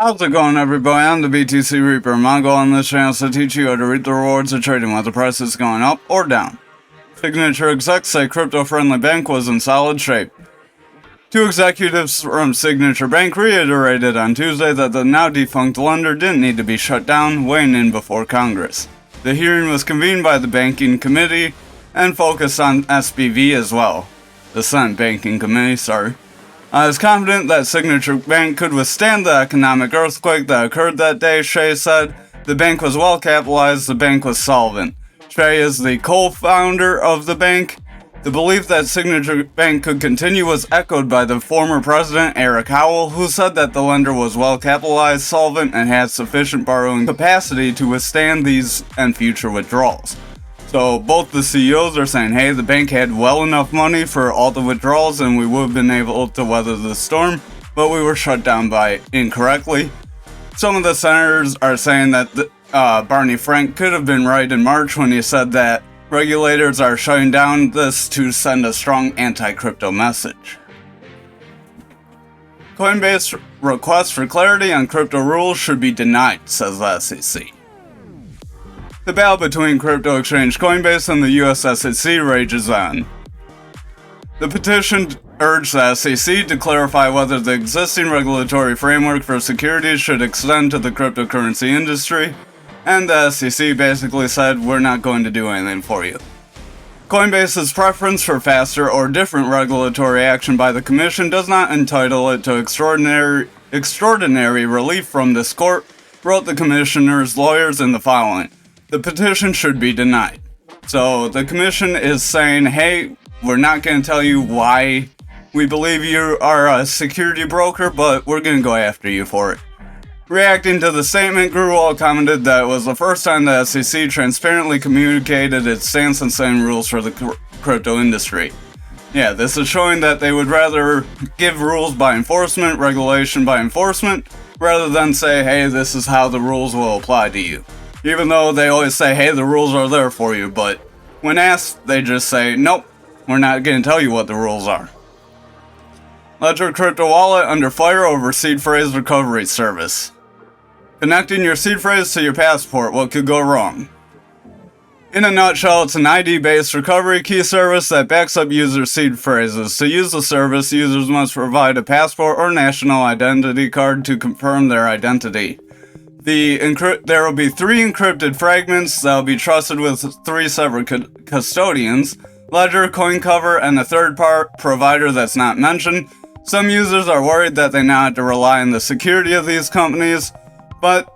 How's it going, everybody? I'm the BTC Reaper. My goal on this channel is to teach you how to reap the rewards of trading while the price is going up or down. Signature execs say crypto-friendly bank was in solid shape. Two executives from Signature Bank reiterated on Tuesday that the now-defunct lender didn't need to be shut down, weighing in before Congress. The hearing was convened by the Banking Committee and focused on SBV as well. The Senate Banking Committee, I was confident that Signature Bank could withstand the economic earthquake that occurred that day, Shea said. The bank was well capitalized, the bank was solvent. Shea is the co-founder of the bank. The belief that Signature Bank could continue was echoed by the former president, Eric Howell, who said that the lender was well capitalized, solvent, and had sufficient borrowing capacity to withstand these and future withdrawals. So both the CEOs are saying, hey, the bank had well enough money for all the withdrawals and we would have been able to weather the storm, but we were shut down by incorrectly. Some of the senators are saying that Barney Frank could have been right in March when he said that regulators are shutting down this to send a strong anti-crypto message. Coinbase request for clarity on crypto rules should be denied, says the SEC. The battle between crypto exchange Coinbase and the US SEC rages on. The petition urged the SEC to clarify whether the existing regulatory framework for securities should extend to the cryptocurrency industry, and the SEC basically said, we're not going to do anything for you. Coinbase's preference for faster or different regulatory action by the Commission does not entitle it to extraordinary relief from this court, wrote the Commissioner's lawyers in the following. The petition should be denied. So the Commission is saying, hey, we're not going to tell you why we believe you are a security broker, but we're going to go after you for it. Reacting to the statement, Gruwal commented that it was the first time the SEC transparently communicated its stance on setting rules for the crypto industry. Yeah, this is showing that they would rather give rules by enforcement, regulation by enforcement, rather than say, hey, this is how the rules will apply to you. Even though they always say, hey, the rules are there for you, but when asked, they just say, nope, we're not going to tell you what the rules are. Ledger crypto wallet under fire over seed phrase recovery service. Connecting your seed phrase to your passport, what could go wrong? In a nutshell, it's an ID-based recovery key service that backs up users' seed phrases. To use the service, users must provide a passport or national identity card to confirm their identity. There will be 3 encrypted fragments that will be trusted with 3 separate custodians, Ledger, CoinCover, and a third-part provider that's not mentioned. Some users are worried that they now have to rely on the security of these companies, but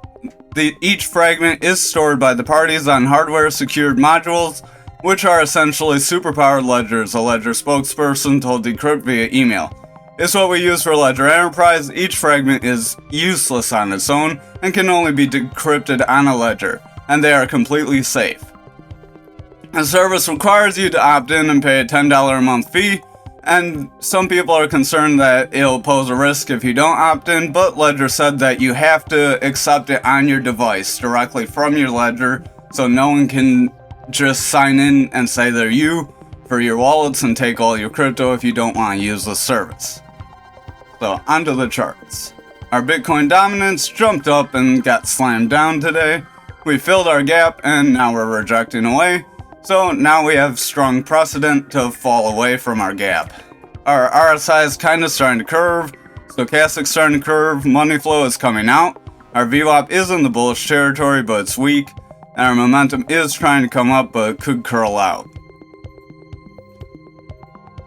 each fragment is stored by the parties on hardware-secured modules, which are essentially superpowered ledgers, a Ledger spokesperson told Decrypt via email. It's what we use for Ledger Enterprise. Each fragment is useless on its own and can only be decrypted on a ledger, and they are completely safe. The service requires you to opt in and pay a $10 a month fee, and some people are concerned that it'll pose a risk if you don't opt in, but Ledger said that you have to accept it on your device directly from your Ledger, so no one can just sign in and say they're you for your wallets and take all your crypto if you don't want to use the service. So, onto the charts. Our Bitcoin dominance jumped up and got slammed down today. We filled our gap and now we're rejecting away. So now we have strong precedent to fall away from our gap. Our RSI is kind of starting to curve. Stochastic's starting to curve. Money flow is coming out. Our VWAP is in the bullish territory, but it's weak. And our momentum is trying to come up, but it could curl out.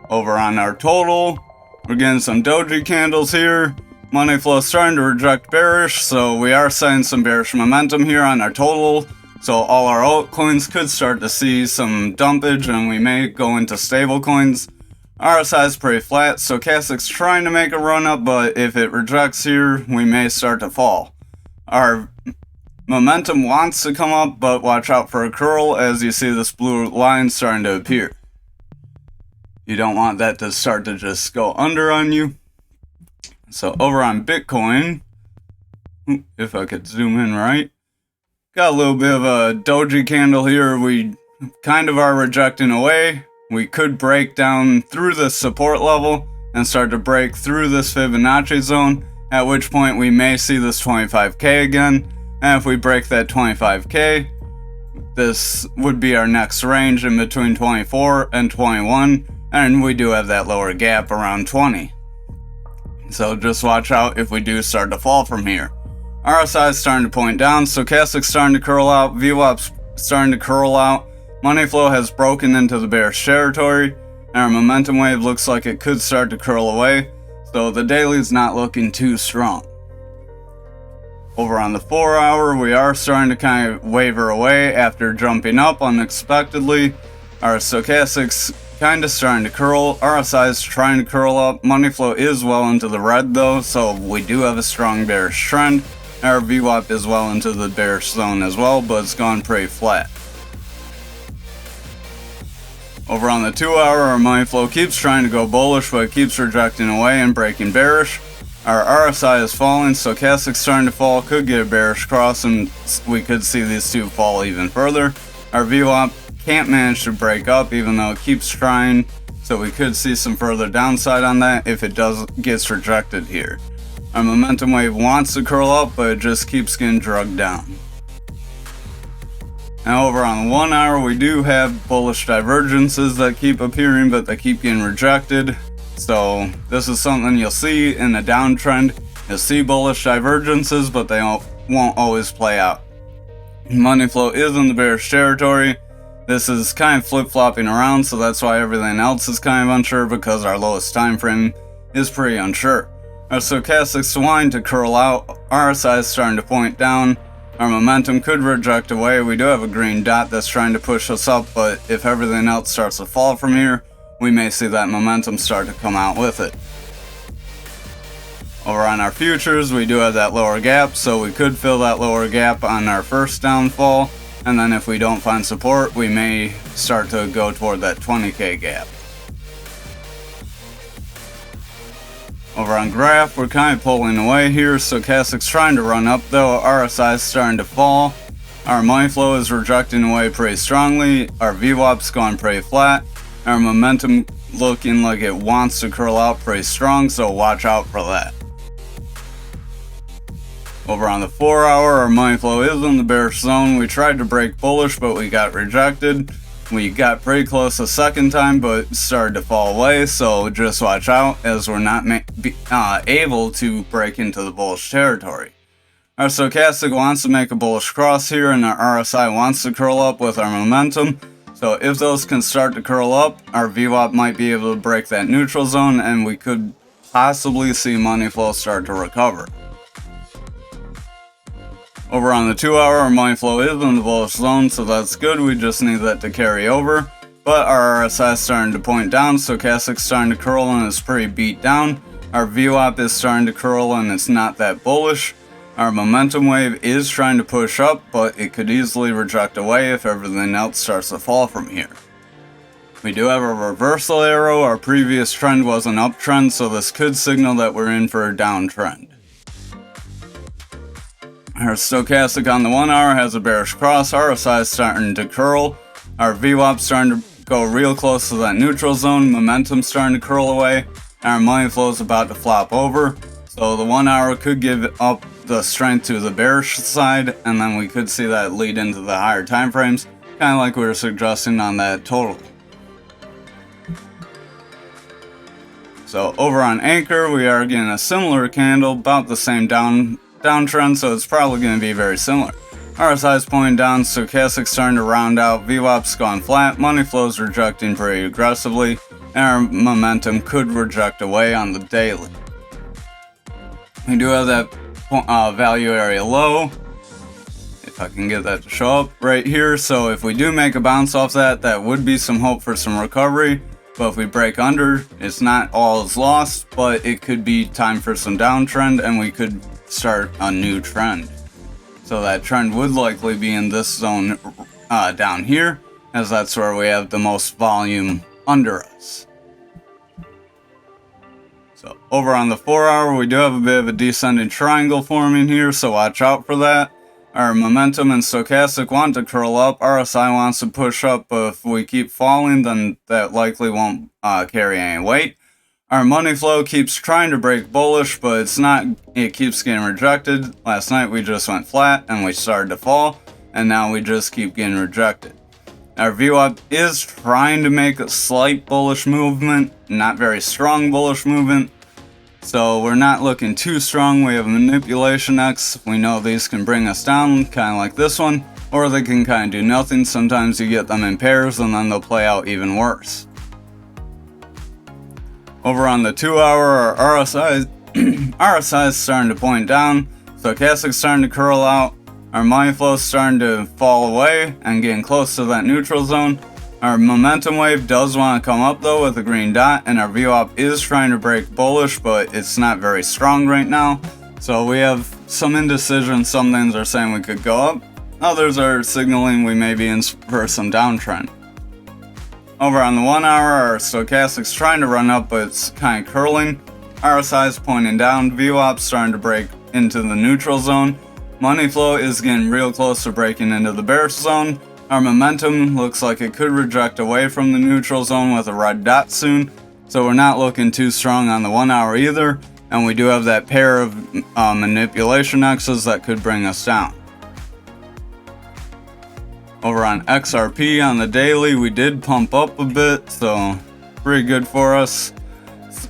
Over on our total, we're getting some doji candles here. Money flow is starting to reject bearish, so we are setting some bearish momentum here on our total. So all our altcoins could start to see some dumpage and we may go into stable coins. RSI is pretty flat, Stochastic's trying to make a run up, but if it rejects here, we may start to fall. Our momentum wants to come up, but watch out for a curl as you see this blue line starting to appear. You don't want that to start to just go under on you. So over on Bitcoin, if I could zoom in right, got a little bit of a doji candle here. We kind of are rejecting away. We could break down through this support level and start to break through this Fibonacci zone. at which point we may see this 25k again, and if we break that 25k, this would be our next range in between 24 and 21, and we do have that lower gap around 20. So just watch out if we do start to fall from here. RSI is starting to point down, stochastic's starting to curl out, VWAP's starting to curl out, money flow has broken into the bearish territory, and our momentum wave looks like it could start to curl away, so the daily's not looking too strong. Over on the 4 hour, we are starting to kind of waver away after jumping up unexpectedly. Our stochastic's kind of starting to curl, RSI is trying to curl up, money flow is well into the red though, so we do have a strong bearish trend. Our VWAP is well into the bearish zone as well, but it's gone pretty flat. Over on the 2 hour, our money flow keeps trying to go bullish, but it keeps rejecting away and breaking bearish. Our RSI is falling, stochastic's starting to fall, could get a bearish cross, and we could see these two fall even further. Our VWAP can't manage to break up, even though it keeps trying, so we could see some further downside on that if it gets rejected here. Our momentum wave wants to curl up, but it just keeps getting drugged down. Now over on the 1 hour, we do have bullish divergences that keep appearing, but they keep getting rejected. So this is something you'll see in a downtrend. You'll see bullish divergences, but they won't always play out. Money flow is in the bearish territory. This is kind of flip-flopping around, so that's why everything else is kind of unsure, because our lowest time frame is pretty unsure. Our stochastic's wanting to curl out, RSI is starting to point down, our momentum could reject away. We do have a green dot that's trying to push us up, but if everything else starts to fall from here, we may see that momentum start to come out with it. Over on our futures, we do have that lower gap, so we could fill that lower gap on our first downfall, and then if we don't find support, we may start to go toward that 20k gap. Over on graph, we're kind of pulling away here, stochastic's trying to run up though, RSI is starting to fall, our money flow is rejecting away pretty strongly, our VWAP's gone pretty flat, our momentum looking like it wants to curl out pretty strong, so watch out for that. Over on the 4 hour, our money flow is in the bearish zone. We tried to break bullish, but we got rejected. We got pretty close a second time, but started to fall away, so just watch out as we're not able to break into the bullish territory. Our stochastic wants to make a bullish cross here, and our RSI wants to curl up with our momentum. So if those can start to curl up, our VWAP might be able to break that neutral zone, and we could possibly see money flow start to recover. Over on the 2 hour, our money flow is in the bullish zone, so that's good. We just need that to carry over. But our RSI is starting to point down, stochastic's starting to curl and it's pretty beat down. Our VWAP is starting to curl and it's not that bullish. Our momentum wave is trying to push up, but it could easily reject away if everything else starts to fall from here. We do have a reversal arrow. Our previous trend was an uptrend, so this could signal that we're in for a downtrend. Our stochastic on the 1 hour has a bearish cross, RSI is starting to curl, our VWAP starting to go real close to that neutral zone, momentum starting to curl away, and our money flow is about to flop over, so the 1 hour could give up the strength to the bearish side, and then we could see that lead into the higher time frames, kind of like we were suggesting on that total. So over on Anchor, we are getting a similar candle, about the same downtrend, so it's probably going to be very similar. RSI is pointing down, stochastic starting to round out, VWAP's gone flat, money flow's rejecting pretty aggressively, and our momentum could reject away on the daily. We do have that value area low, if I can get that to show up right here, so if we do make a bounce off that, that would be some hope for some recovery. But if we break under, it's not all is lost, but it could be time for some downtrend and we could start a new trend. So that trend would likely be in this zone down here, as that's where we have the most volume under us. So over on the 4 hour, we do have a bit of a descending triangle forming here, so watch out for that. Our momentum and stochastic want to curl up, RSI wants to push up, but if we keep falling, then that likely won't carry any weight. Our money flow keeps trying to break bullish, but it's not. It keeps getting rejected. Last night we just went flat and we started to fall, and now we just keep getting rejected. Our VWAP is trying to make a slight bullish movement, not very strong bullish movement. So we're not looking too strong. We have manipulation X. We know these can bring us down, kind of like this one, or they can kind of do nothing. Sometimes you get them in pairs and then they'll play out even worse. Over on the 2 hour, our RSI is starting to point down. Stochastic's starting to curl out. Our money flow is starting to fall away and getting close to that neutral zone. Our momentum wave does want to come up though with a green dot, and our VWAP is trying to break bullish, but it's not very strong right now. So we have some indecision. Some things are saying we could go up. Others are signaling we may be in for some downtrend. Over on the 1 hour, our stochastic's trying to run up, but it's kind of curling. RSI is pointing down. VWAP's starting to break into the neutral zone. Money flow is getting real close to breaking into the bearish zone. Our momentum looks like it could reject away from the neutral zone with a red dot soon. So we're not looking too strong on the 1 hour either. And we do have that pair of manipulation X's that could bring us down. Over on XRP on the daily, we did pump up a bit, so pretty good for us.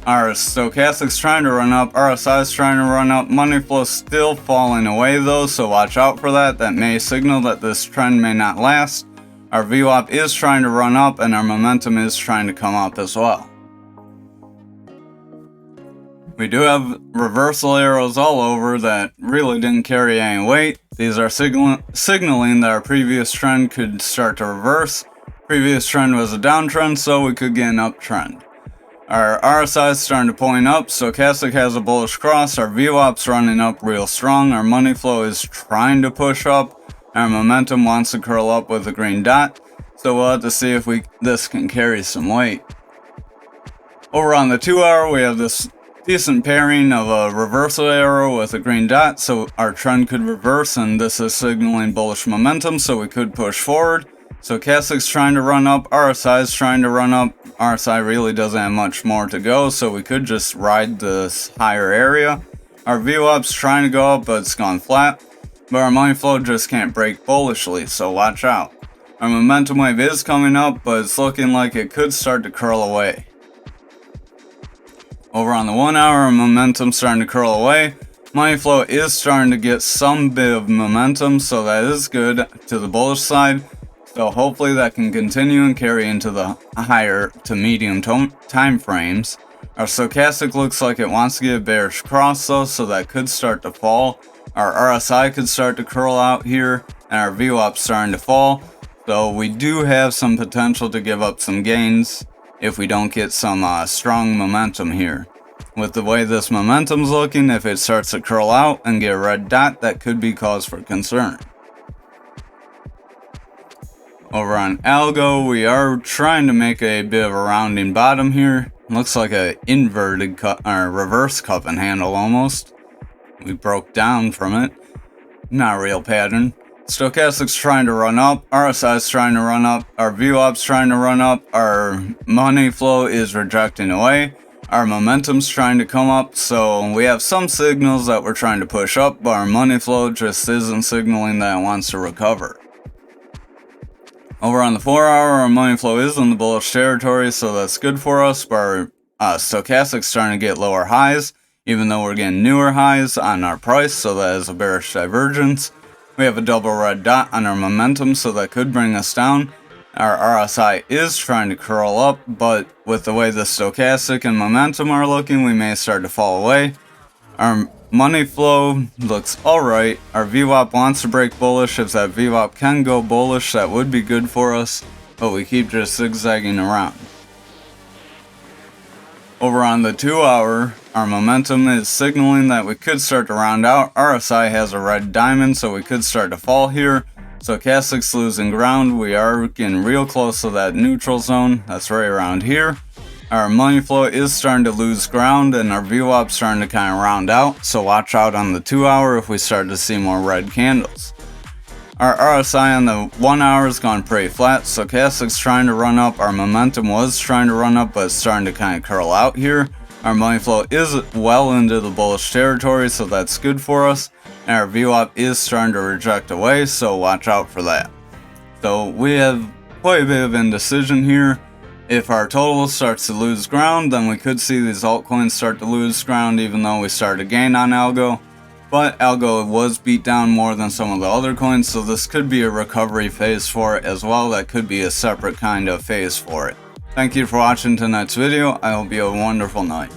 Our stochastic's trying to run up, RSI's trying to run up, money flow's still falling away though, so watch out for that. That may signal that this trend may not last. Our VWAP is trying to run up and our momentum is trying to come up as well. We do have reversal arrows all over that really didn't carry any weight. These are signaling that our previous trend could start to reverse. Previous trend was a downtrend, so we could get an uptrend. Our RSI is starting to point up, stochastic has a bullish cross, our VWAP's running up real strong, our money flow is trying to push up, our momentum wants to curl up with a green dot, so we'll have to see if this can carry some weight. Over on the 2 hour, we have this decent pairing of a reversal arrow with a green dot, so our trend could reverse, and this is signaling bullish momentum, so we could push forward. Stochastic's trying to run up, RSI is trying to run up. RSI really doesn't have much more to go, so we could just ride this higher area. Our VWAP's trying to go up, but it's gone flat. But our money flow just can't break bullishly, so watch out. Our momentum wave is coming up, but it's looking like it could start to curl away. Over on the 1 hour, our momentum's starting to curl away. Money flow is starting to get some bit of momentum, so that is good to the bullish side. So hopefully that can continue and carry into the higher to medium time frames. Our stochastic looks like it wants to get a bearish cross though, so that could start to fall. Our RSI could start to curl out here, and our VWAP's starting to fall. So we do have some potential to give up some gains if we don't get some strong momentum here. With the way this momentum's looking, if it starts to curl out and get a red dot, that could be cause for concern. Over on Algo, we are trying to make a bit of a rounding bottom here. Looks like a inverted or reverse cup and handle almost. We broke down from it. Not a real pattern. Stochastic's trying to run up, RSI's trying to run up, our VWAP's trying to run up, our money flow is rejecting away, our momentum's trying to come up, so we have some signals that we're trying to push up, but our money flow just isn't signaling that it wants to recover. Over on the 4 hour, our money flow is in the bullish territory, so that's good for us, but our stochastic's starting to get lower highs, even though we're getting newer highs on our price, so that is a bearish divergence. We have a double red dot on our momentum, so that could bring us down. Our RSI is trying to curl up, but with the way the stochastic and momentum are looking, we may start to fall away. Our money flow looks alright. Our VWAP wants to break bullish. If that VWAP can go bullish, that would be good for us, but we keep just zigzagging around. Over on the 2 hour, our momentum is signaling that we could start to round out. RSI has a red diamond, so we could start to fall here. Stochastic's losing ground. We are getting real close to that neutral zone. That's right around here. Our money flow is starting to lose ground, and our VWAP's starting to kind of round out, so watch out on the 2 hour if we start to see more red candles. Our RSI on the 1 hour has gone pretty flat. Stochastic's trying to run up. Our momentum was trying to run up, but it's starting to kind of curl out here. Our money flow is well into the bullish territory, so that's good for us. And our VWAP is starting to reject away, so watch out for that. So we have quite a bit of indecision here. If our total starts to lose ground, then we could see these altcoins start to lose ground, even though we started to gain on Algo. But Algo was beat down more than some of the other coins, so this could be a recovery phase for it as well. That could be a separate kind of phase for it. Thank you for watching tonight's video. I hope you have a wonderful night.